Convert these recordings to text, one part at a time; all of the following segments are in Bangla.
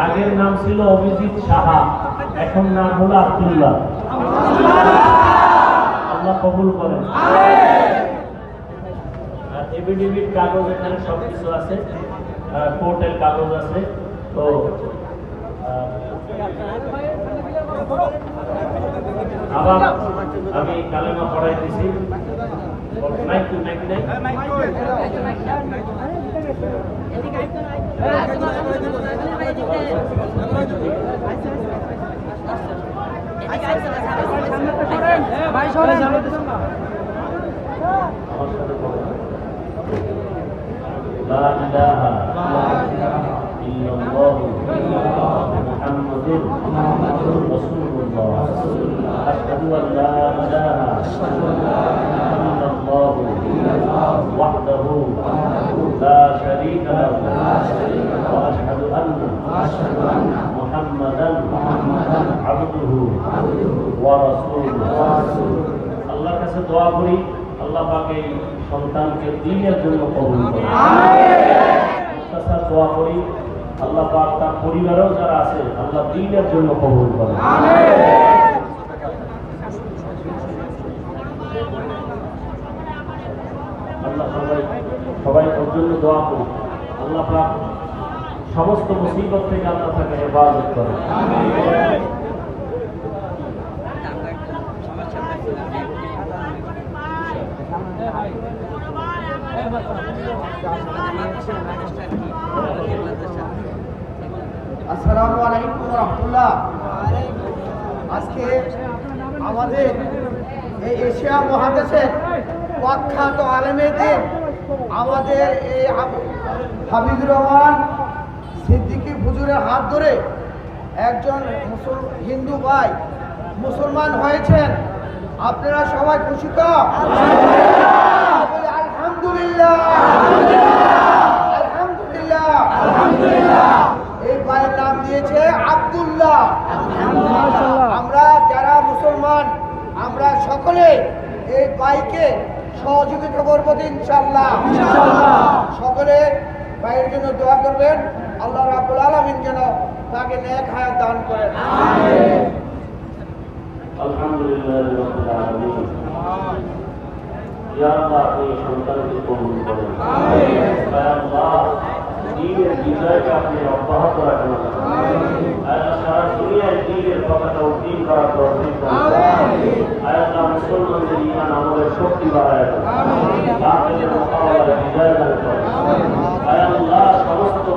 আগের নাম ছিল অভিজিৎ সাহা, এখন নাম হলো আব্দুল্লাহ। আল্লাহ কবুল করেন। এফিডেভিট কাগজ এখানে সবকিছু আছে, কোর্টের কাগজ আছে। তো আবার আমি কালেমা পড়াই দিছি। لا إله إلا الله محمد رسول الله أشهد أن لا إله إلا الله وحده لا شريك له وأشهد أن محمدا عبده ورسوله আল্লাহর কাছে দোয়া করি আল্লাহ পাক এই সন্তানকে দ্বীনের জন্য কবুল করেন। আমিন। দোয়া করি আল্লাহ পাক তার পরিবারেও যারা আছে আল্লাহ দ্বীনের জন্য কবুল করেন। আমিন। আল্লাহ সবাই ওর জন্য দোয়া করি আল্লাহ পাক সমস্ত মুসিবত থেকে আল্লাহ তাকে হেফাজত করেন। আমিন। আসসালামু আলাইকুম ওয়া রাহমাতুল্লাহ। আজকে আমাদের এই এশিয়া মহাদেশের প্রখ্যাত আলেমেদের আমাদের এই হাবিবুর রহমান সিদ্দিকী হুজুরের হাত ধরে একজন হিন্দু ভাই মুসলমান হয়েছেন। আপনারা সবাই খুশি তো? আলহামদুলিল্লাহ, আলহামদুলিল্লাহ, আলহামদুলিল্লাহ। এই ভাইয়ের নাম দিয়েছে আব্দুল্লাহ। আমরা যারা মুসলমান আমরা সকলে এই ভাইকে সহযোগিতা করবো ইনশাআল্লাহ। সকলে ভাইয়ের জন্য দোয়া করবেন, আল্লাহ রাব্বুল আলামিন যেন তাকে নেক হায়াত দান করেন। আমিন। আলহামদুলিল্লাহ রাব্বিল আলামিন। ইয়া আল্লাহ আপনি সন্তানকে কবুল করেন। আমিন। ইয়া আল্লাহ দ্বীনের বিজয়কে আপনি অব্যাহত রাখেন। আমিন। আল্লাহ সারা দুনিয়ায় দ্বীনের পতাকা উত্তোলন করার তৌফিক দান করুন। আমিন। আল্লাহ মুসলমানদের ঈমান আমলের শক্তি বাড়ায় দেন। আমিন। বাতিলের মোকাবেলায় বিজয় দান করুন। আমিন। আল্লাহ সমস্ত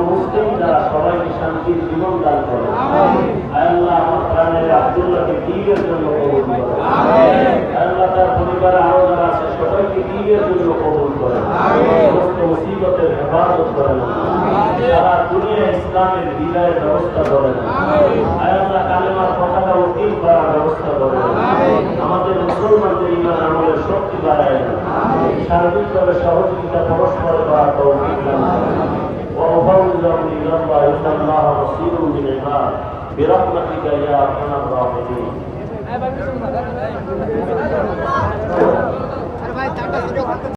মুসলিম যারা সবাইকে শান্তির জীবন দান করেন। আমিন। আল্লাহ আমার প্রাণের আব্দুল্লাহকে দ্বীনের জন্য কবুল করেন। আমিন। আল্লাহ তার পরিবারে আরো যারা আছে সবাইকে দ্বীনের জন্য কবুল করেন। আমিন। সমস্ত মুসিবতের হেফাজত করেন। আমিন। সারা দুনিয়া ইসলামের বিজয়ের ব্যবস্থা করেন। আমিন। আল্লাহ কালেমার পতাকা উত্তোলন করার ব্যবস্থা করেন। আমিন। আমাদের মুসলমানদের ঈমান আমলের শক্তি বাড়ায় দেন। আমিন। সার্বিকভাবে সহযোগিতা পরস্পর করার তৌফিক দান করুন। وأفوض أمري إلى الله إن الله بصير بالعباد برحمتك يا أرحم الراحمين